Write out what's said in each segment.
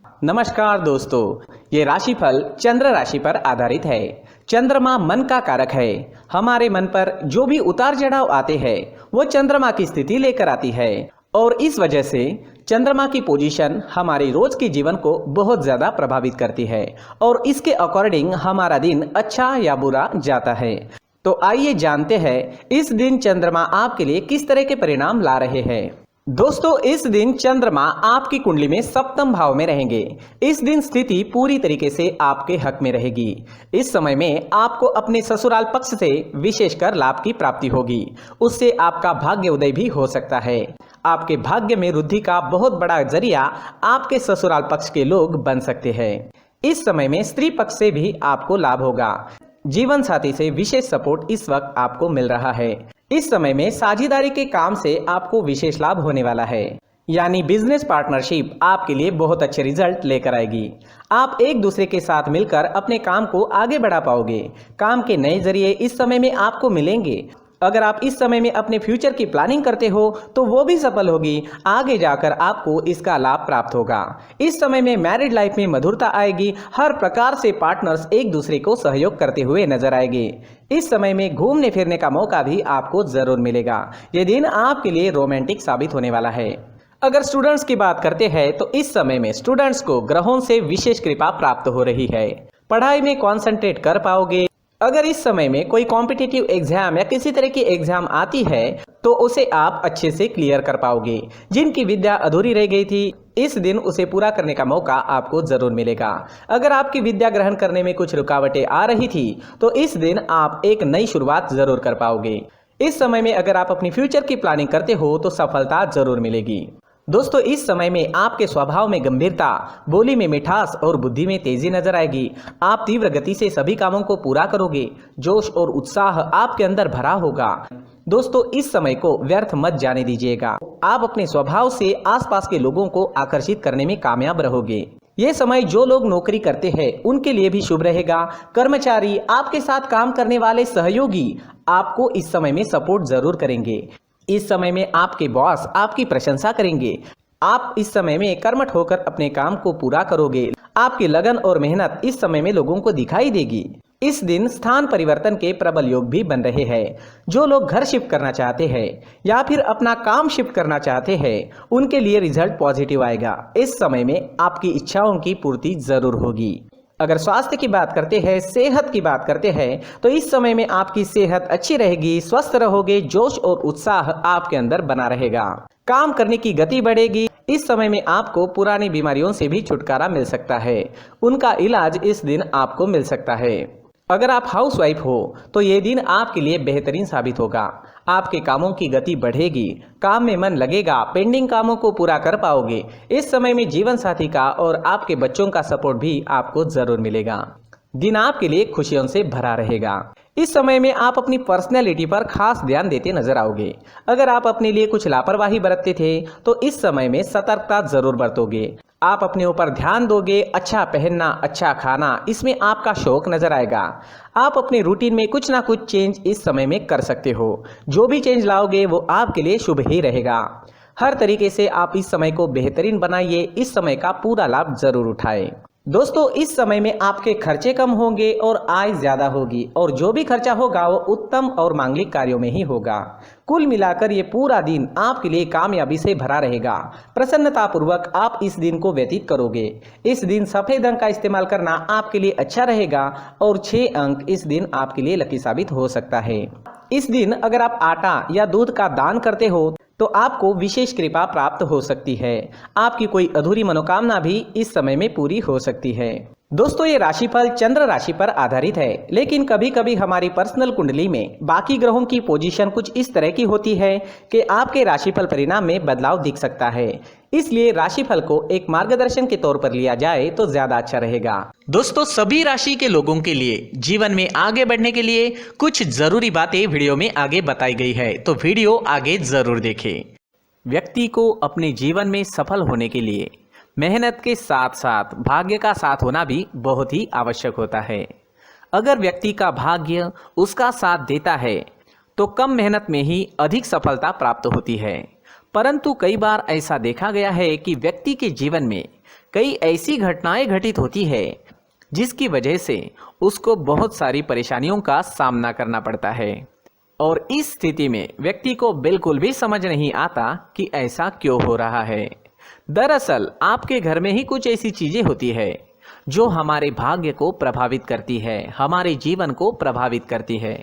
नमस्कार दोस्तों, ये राशिफल चंद्र राशि पर आधारित है। चंद्रमा मन का कारक है। हमारे मन पर जो भी उतार चढ़ाव आते हैं वो चंद्रमा की स्थिति लेकर आती है और इस वजह से चंद्रमा की पोजीशन हमारे रोज के जीवन को बहुत ज्यादा प्रभावित करती है और इसके अकॉर्डिंग हमारा दिन अच्छा या बुरा जाता है। तो आइए जानते हैं इस दिन चंद्रमा आपके लिए किस तरह के परिणाम ला रहे हैं। दोस्तों, इस दिन चंद्रमा आपकी कुंडली में सप्तम भाव में रहेंगे। इस दिन स्थिति पूरी तरीके से आपके हक में रहेगी। इस समय में आपको अपने ससुराल पक्ष से विशेषकर लाभ की प्राप्ति होगी। उससे आपका भाग्य उदय भी हो सकता है। आपके भाग्य में वृद्धि का बहुत बड़ा जरिया आपके ससुराल पक्ष के लोग बन सकते हैं। इस समय में स्त्री पक्ष से भी आपको लाभ होगा। जीवन साथी से विशेष सपोर्ट इस वक्त आपको मिल रहा है। इस समय में साझेदारी के काम से आपको विशेष लाभ होने वाला है, यानी बिजनेस पार्टनरशिप आपके लिए बहुत अच्छे रिजल्ट लेकर आएगी। आप एक दूसरे के साथ मिलकर अपने काम को आगे बढ़ा पाओगे। काम के नए जरिए इस समय में आपको मिलेंगे। अगर आप इस समय में अपने फ्यूचर की प्लानिंग करते हो तो वो भी सफल होगी। आगे जाकर आपको इसका लाभ प्राप्त होगा। इस समय में मैरिड लाइफ में मधुरता आएगी। हर प्रकार से पार्टनर्स एक दूसरे को सहयोग करते हुए नजर आएंगे। इस समय में घूमने फिरने का मौका भी आपको जरूर मिलेगा। ये दिन आपके लिए रोमांटिक साबित होने वाला है। अगर स्टूडेंट्स की बात करते हैं तो इस समय में स्टूडेंट्स को ग्रहों से विशेष कृपा प्राप्त हो रही है। पढ़ाई में कॉन्सेंट्रेट कर पाओगे। अगर इस समय में कोई कॉम्पिटिटिव एग्जाम या किसी तरह की एग्जाम आती है तो उसे आप अच्छे से क्लियर कर पाओगे। जिनकी विद्या अधूरी रह गई थी, इस दिन उसे पूरा करने का मौका आपको जरूर मिलेगा। अगर आपकी विद्या ग्रहण करने में कुछ रुकावटें आ रही थी तो इस दिन आप एक नई शुरुआत जरूर कर पाओगे। इस समय में अगर आप अपनी फ्यूचर की प्लानिंग करते हो तो सफलता जरूर मिलेगी। दोस्तों, इस समय में आपके स्वभाव में गंभीरता, बोली में मिठास और बुद्धि में तेजी नजर आएगी। आप तीव्र गति से सभी कामों को पूरा करोगे। जोश और उत्साह आपके अंदर भरा होगा। दोस्तों, इस समय को व्यर्थ मत जाने दीजिएगा। आप अपने स्वभाव से आसपास के लोगों को आकर्षित करने में कामयाब रहोगे। ये समय जो लोग नौकरी करते हैं उनके लिए भी शुभ रहेगा। कर्मचारी, आपके साथ काम करने वाले सहयोगी आपको इस समय में सपोर्ट जरूर करेंगे। इस समय में आपके बॉस आपकी प्रशंसा करेंगे। आप इस समय में कर्मठ होकर अपने काम को पूरा करोगे। आपकी लगन और मेहनत इस समय में लोगों को दिखाई देगी। इस दिन स्थान परिवर्तन के प्रबल योग भी बन रहे हैं। जो लोग घर शिफ्ट करना चाहते हैं या फिर अपना काम शिफ्ट करना चाहते हैं उनके लिए रिजल्ट पॉजिटिव आएगा। इस समय में आपकी इच्छाओं की पूर्ति जरूर होगी। अगर स्वास्थ्य की बात करते हैं, सेहत की बात करते हैं तो इस समय में आपकी सेहत अच्छी रहेगी, स्वस्थ रहोगे। जोश और उत्साह आपके अंदर बना रहेगा। काम करने की गति बढ़ेगी। इस समय में आपको पुरानी बीमारियों से भी छुटकारा मिल सकता है। उनका इलाज इस दिन आपको मिल सकता है। अगर आप हाउसवाइफ हो तो ये दिन आपके लिए बेहतरीन साबित होगा। आपके कामों की गति बढ़ेगी, काम में मन लगेगा, पेंडिंग कामों को पूरा कर पाओगे। इस समय में जीवन साथी का और आपके बच्चों का सपोर्ट भी आपको जरूर मिलेगा। दिन आपके लिए खुशियों से भरा रहेगा। इस समय में आप अपनी पर्सनैलिटी पर खास ध्यान देते नजर आओगे। अगर आप अपने लिए कुछ लापरवाही बरतते थे तो इस समय में सतर्कता जरूर बरतोगे। आप अपने ऊपर ध्यान दोगे। अच्छा पहनना, अच्छा खाना, इसमें आपका शौक नजर आएगा। आप अपने रूटीन में कुछ ना कुछ चेंज इस समय में कर सकते हो। जो भी चेंज लाओगे वो आपके लिए शुभ ही रहेगा। हर तरीके से आप इस समय को बेहतरीन बनाइए। इस समय का पूरा लाभ जरूर उठाएं। दोस्तों, इस समय में आपके खर्चे कम होंगे और आय ज्यादा होगी और जो भी खर्चा होगा वो उत्तम और मांगलिक कार्यों में ही होगा। कुल मिलाकर ये पूरा दिन आपके लिए कामयाबी से भरा रहेगा। प्रसन्नता पूर्वक आप इस दिन को व्यतीत करोगे। इस दिन सफेद रंग का इस्तेमाल करना आपके लिए अच्छा रहेगा और 6 अंक इस दिन आपके लिए लकी साबित हो सकता है। इस दिन अगर आप आटा या दूध का दान करते हो तो आपको विशेष कृपा प्राप्त हो सकती है। आपकी कोई अधूरी मनोकामना भी इस समय में पूरी हो सकती है। दोस्तों, ये राशिफल चंद्र राशि पर आधारित है, लेकिन कभी कभी हमारी पर्सनल कुंडली में बाकी ग्रहों की पोजीशन कुछ इस तरह की होती है कि आपके राशिफल परिणाम में बदलाव दिख सकता है। इसलिए राशिफल को एक मार्गदर्शन के तौर पर लिया जाए तो ज्यादा अच्छा रहेगा। दोस्तों, सभी राशि के लोगों के लिए जीवन में आगे बढ़ने के लिए कुछ जरूरी बातें वीडियो में आगे बताई गई है, तो वीडियो आगे जरूर देखें। व्यक्ति को अपने जीवन में सफल होने के लिए मेहनत के साथ साथ भाग्य का साथ होना भी बहुत ही आवश्यक होता है। अगर व्यक्ति का भाग्य उसका साथ देता है तो कम मेहनत में ही अधिक सफलता प्राप्त होती है। परंतु कई बार ऐसा देखा गया है कि व्यक्ति के जीवन में कई ऐसी घटनाएं घटित होती है जिसकी वजह से उसको बहुत सारी परेशानियों का सामना करना पड़ता है और इस स्थिति में व्यक्ति को बिल्कुल भी समझ नहीं आता कि ऐसा क्यों हो रहा है। दरअसल आपके घर में ही कुछ ऐसी चीजें होती है जो हमारे भाग्य को प्रभावित करती है, हमारे जीवन को प्रभावित करती है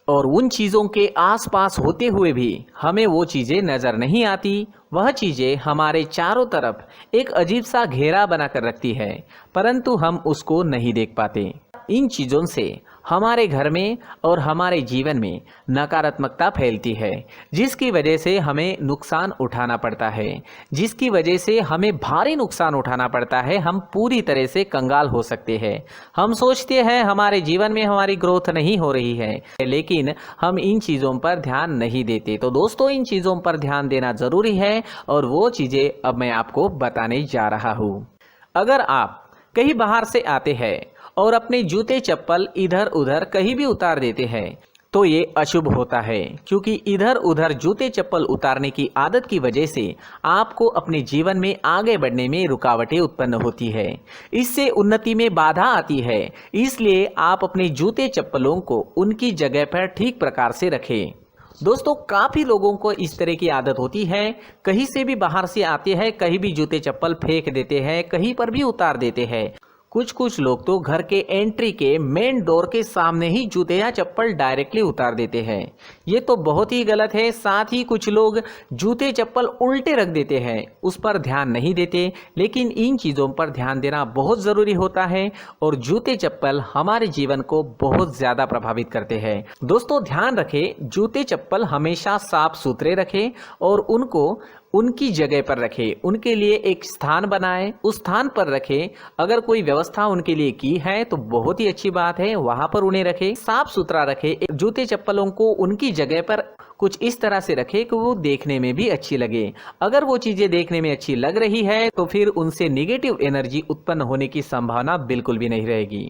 और उन चीज़ों के आसपास होते हुए भी हमें वो चीज़ें नज़र नहीं आती। वह चीज़ें हमारे चारों तरफ एक अजीब सा घेरा बनाकर रखती है, परंतु हम उसको नहीं देख पाते। इन चीज़ों से हमारे घर में और हमारे जीवन में नकारात्मकता फैलती है, जिसकी वजह से हमें नुकसान उठाना पड़ता है, जिसकी वजह से हमें भारी नुकसान उठाना पड़ता है। हम पूरी तरह से कंगाल हो सकते हैं। हम सोचते हैं हमारे जीवन में हमारी ग्रोथ नहीं हो रही है, लेकिन हम इन चीज़ों पर ध्यान नहीं देते। तो दोस्तों, इन चीज़ों पर ध्यान देना ज़रूरी है और वो चीज़ें अब मैं आपको बताने जा रहा हूँ। अगर आप कहीं बाहर से आते हैं और अपने जूते चप्पल इधर उधर कहीं भी उतार देते हैं तो ये अशुभ होता है, क्योंकि इधर उधर जूते चप्पल उतारने की आदत की वजह से आपको अपने जीवन में आगे बढ़ने में रुकावटें उत्पन्न होती है। इससे उन्नति में बाधा आती है। इसलिए आप अपने जूते चप्पलों को उनकी जगह पर ठीक प्रकार से रखें। दोस्तों, काफ़ी लोगों को इस तरह की आदत होती है, कहीं से भी बाहर से आते हैं, कहीं भी जूते चप्पल फेंक देते हैं, कहीं पर भी उतार देते हैं। कुछ लोग तो घर के एंट्री के मेन डोर के सामने ही जूते या चप्पल डायरेक्टली उतार देते हैं। ये तो बहुत ही गलत है। साथ ही कुछ लोग जूते चप्पल उल्टे रख देते हैं, उस पर ध्यान नहीं देते। लेकिन इन चीज़ों पर ध्यान देना बहुत ज़रूरी होता है और जूते चप्पल हमारे जीवन को बहुत ज़्यादा प्रभावित करते हैं। दोस्तों, ध्यान रखें, जूते चप्पल हमेशा साफ सुथरे रखें और उनको उनकी जगह पर रखें। उनके लिए एक स्थान बनाएं, उस स्थान पर रखें। अगर कोई व्यवस्था उनके लिए की है तो बहुत ही अच्छी बात है, वहां पर उन्हें रखें, साफ सुथरा रखें। जूते चप्पलों को उनकी जगह पर कुछ इस तरह से रखें कि वो देखने में भी अच्छी लगे। अगर वो चीजें देखने में अच्छी लग रही है तो फिर उनसे निगेटिव एनर्जी उत्पन्न होने की संभावना बिल्कुल भी नहीं रहेगी।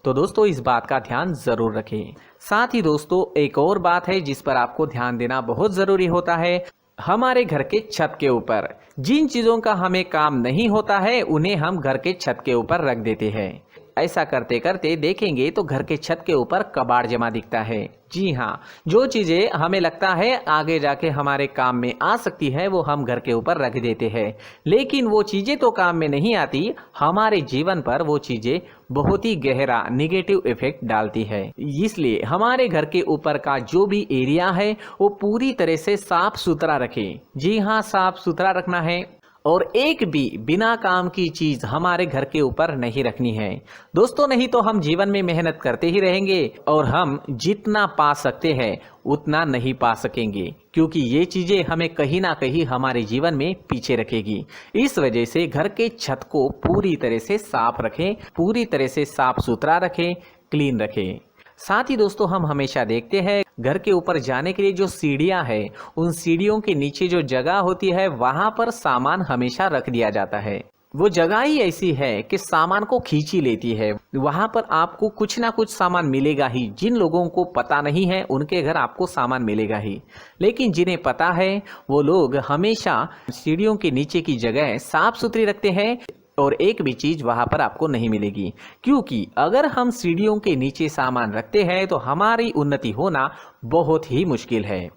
तो दोस्तों, इस बात का ध्यान जरूर रखें। साथ ही दोस्तों, एक और बात है जिस पर आपको ध्यान देना बहुत जरूरी होता है। हमारे घर के छत के ऊपर जिन चीज़ों का हमें काम नहीं होता है उन्हें हम घर के छत के ऊपर रख देते हैं। ऐसा करते करते देखेंगे तो घर के छत के ऊपर कबाड़ जमा दिखता है। जी हाँ, जो चीज़ें हमें लगता है आगे जाके हमारे काम में आ सकती है वो हम घर के ऊपर रख देते हैं, लेकिन वो चीज़ें तो काम में नहीं आती। हमारे जीवन पर वो चीज़ें बहुत ही गहरा निगेटिव इफेक्ट डालती है। इसलिए हमारे घर के ऊपर का जो भी एरिया है वो पूरी तरह से साफ सुथरा रखें। जी हाँ, साफ सुथरा रखना है और एक भी बिना काम की चीज हमारे घर के ऊपर नहीं रखनी है। दोस्तों, नहीं तो हम जीवन में मेहनत करते ही रहेंगे और हम जितना पा सकते हैं उतना नहीं पा सकेंगे, क्योंकि ये चीजें हमें कहीं ना कहीं हमारे जीवन में पीछे रखेगी। इस वजह से घर के छत को पूरी तरह से साफ रखें, पूरी तरह से साफ सुथरा रखें, क्लीन रखें। साथ ही दोस्तों, हम हमेशा देखते हैं घर के ऊपर जाने के लिए जो सीढ़ियां हैं, उन सीढ़ियों के नीचे जो जगह होती है वहां पर सामान हमेशा रख दिया जाता है। वो जगह ही ऐसी है कि सामान को खींची लेती है। वहां पर आपको कुछ ना कुछ सामान मिलेगा ही। जिन लोगों को पता नहीं है उनके घर आपको सामान मिलेगा ही, लेकिन जिन्हें पता है वो लोग हमेशा सीढ़ियों के नीचे की जगह साफ सुथरी रखते हैं और एक भी चीज वहां पर आपको नहीं मिलेगी। क्योंकि अगर हम सीढ़ियों के नीचे सामान रखते हैं तो हमारी उन्नति होना बहुत ही मुश्किल है।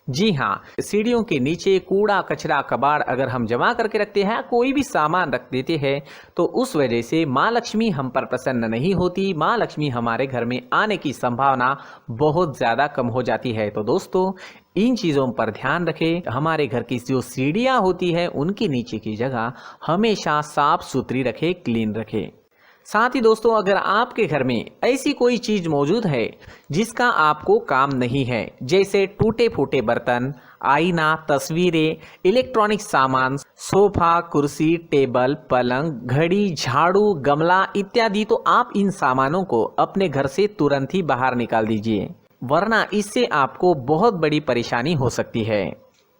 जी हाँ, सीढ़ियों के नीचे कूड़ा कचरा कबाड़ अगर हम जमा करके रखते हैं, कोई भी सामान रख देते हैं, तो उस वजह से माँ लक्ष्मी हम पर प्रसन्न नहीं होती। माँ लक्ष्मी हमारे घर में आने की संभावना बहुत ज़्यादा कम हो जाती है। तो दोस्तों, इन चीज़ों पर ध्यान रखें। हमारे घर की जो सीढ़ियाँ होती है उनके नीचे की जगह हमेशा साफ सुथरी रखें, क्लीन रखें। साथ ही दोस्तों, अगर आपके घर में ऐसी कोई चीज मौजूद है जिसका आपको काम नहीं है, जैसे टूटे फूटे बर्तन, आईना, तस्वीरें, इलेक्ट्रॉनिक सामान, सोफा, कुर्सी, टेबल, पलंग, घड़ी, झाड़ू, गमला इत्यादि, तो आप इन सामानों को अपने घर से तुरंत ही बाहर निकाल दीजिए, वरना इससे आपको बहुत बड़ी परेशानी हो सकती है।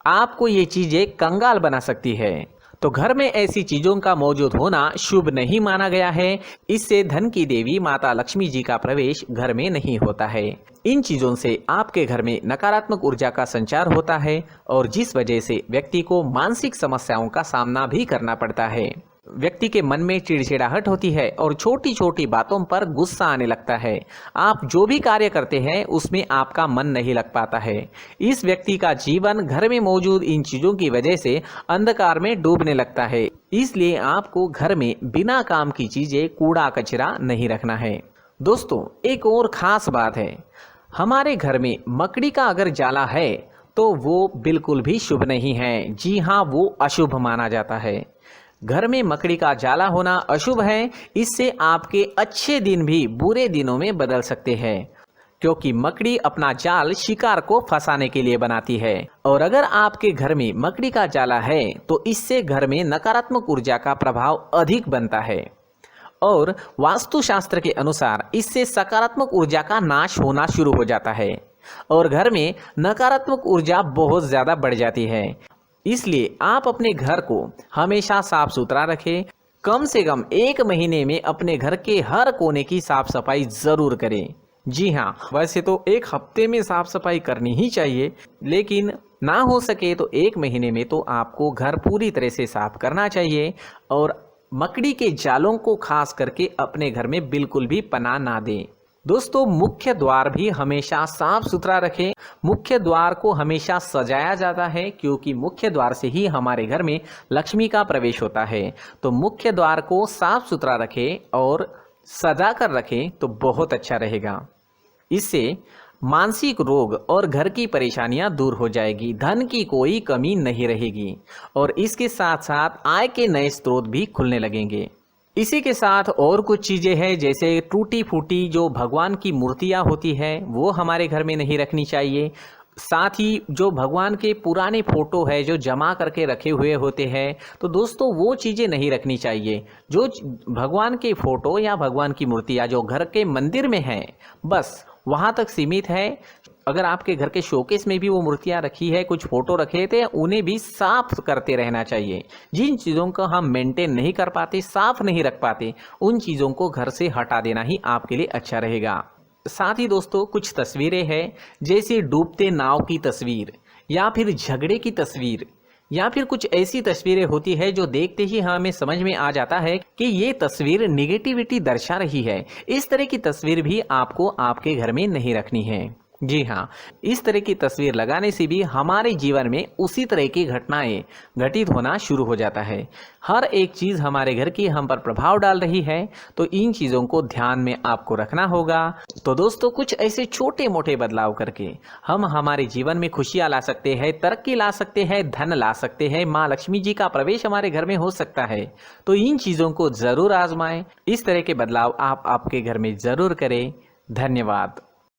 आपको ये चीजें कंगाल बना सकती है। तो घर में ऐसी चीजों का मौजूद होना शुभ नहीं माना गया है। इससे धन की देवी माता लक्ष्मी जी का प्रवेश घर में नहीं होता है। इन चीजों से आपके घर में नकारात्मक ऊर्जा का संचार होता है और जिस वजह से व्यक्ति को मानसिक समस्याओं का सामना भी करना पड़ता है। व्यक्ति के मन में चिड़चिड़ाहट होती है और छोटी छोटी बातों पर गुस्सा आने लगता है। आप जो भी कार्य करते हैं उसमें आपका मन नहीं लग पाता है। इस व्यक्ति का जीवन घर में मौजूद इन चीज़ों की वजह से अंधकार में डूबने लगता है। इसलिए आपको घर में बिना काम की चीज़ें, कूड़ा कचरा नहीं रखना है। दोस्तों, एक और ख़ास बात है, हमारे घर में मकड़ी का अगर जाला है तो वो बिल्कुल भी शुभ नहीं है। जी हाँ, वो अशुभ माना जाता है। घर में मकड़ी का जाला होना अशुभ है। इससे आपके अच्छे दिन भी बुरे दिनों में बदल सकते हैं, क्योंकि मकड़ी अपना जाल शिकार को फंसाने के लिए बनाती है। और अगर आपके घर में मकड़ी का जाला है तो इससे घर में नकारात्मक ऊर्जा का प्रभाव अधिक बनता है और वास्तुशास्त्र के अनुसार इससे सकारात्मक ऊर्जा का नाश होना शुरू हो जाता है और घर में नकारात्मक ऊर्जा बहुत ज़्यादा बढ़ जाती है। इसलिए आप अपने घर को हमेशा साफ सुथरा रखें। कम से कम 1 महीने में अपने घर के हर कोने की साफ सफाई ज़रूर करें। जी हाँ, वैसे तो 1 हफ्ते में साफ सफाई करनी ही चाहिए, लेकिन ना हो सके तो 1 महीने में तो आपको घर पूरी तरह से साफ करना चाहिए और मकड़ी के जालों को खास करके अपने घर में बिल्कुल भी पनाह ना दें। दोस्तों, मुख्य द्वार भी हमेशा साफ सुथरा रखें। मुख्य द्वार को हमेशा सजाया जाता है, क्योंकि मुख्य द्वार से ही हमारे घर में लक्ष्मी का प्रवेश होता है। तो मुख्य द्वार को साफ सुथरा रखें और सजा कर रखें तो बहुत अच्छा रहेगा। इससे मानसिक रोग और घर की परेशानियां दूर हो जाएगी, धन की कोई कमी नहीं रहेगी और इसके साथ साथ आय के नए स्रोत भी खुलने लगेंगे। इसी के साथ और कुछ चीज़ें हैं, जैसे टूटी फूटी जो भगवान की मूर्तियां होती है वो हमारे घर में नहीं रखनी चाहिए। साथ ही जो भगवान के पुराने फोटो है जो जमा करके रखे हुए होते हैं, तो दोस्तों वो चीज़ें नहीं रखनी चाहिए। जो भगवान के फोटो या भगवान की मूर्तियाँ जो घर के मंदिर में हैं, बस वहाँ तक सीमित है। अगर आपके घर के शोकेस में भी वो मूर्तियाँ रखी है, कुछ फोटो रखे थे, उन्हें भी साफ करते रहना चाहिए। जिन चीज़ों को हम मेंटेन नहीं कर पाते, साफ नहीं रख पाते, उन चीज़ों को घर से हटा देना ही आपके लिए अच्छा रहेगा। साथ ही दोस्तों, कुछ तस्वीरें हैं, जैसे डूबते नाव की तस्वीर या फिर झगड़े की तस्वीर या फिर कुछ ऐसी तस्वीरें होती है जो देखते ही हमें समझ में आ जाता है कि ये तस्वीर निगेटिविटी दर्शा रही है। इस तरह की तस्वीर भी आपको आपके घर में नहीं रखनी है। जी हाँ, इस तरह की तस्वीर लगाने से भी हमारे जीवन में उसी तरह की घटनाएं घटित होना शुरू हो जाता है। हर एक चीज़ हमारे घर की हम पर प्रभाव डाल रही है, तो इन चीज़ों को ध्यान में आपको रखना होगा। तो दोस्तों, कुछ ऐसे छोटे मोटे बदलाव करके हम हमारे जीवन में खुशियाँ ला सकते हैं, तरक्की ला सकते हैं, धन ला सकते हैं, माँ लक्ष्मी जी का प्रवेश हमारे घर में हो सकता है। तो इन चीज़ों को ज़रूर आजमाएं। इस तरह के बदलाव आप आपके घर में ज़रूर करें। धन्यवाद।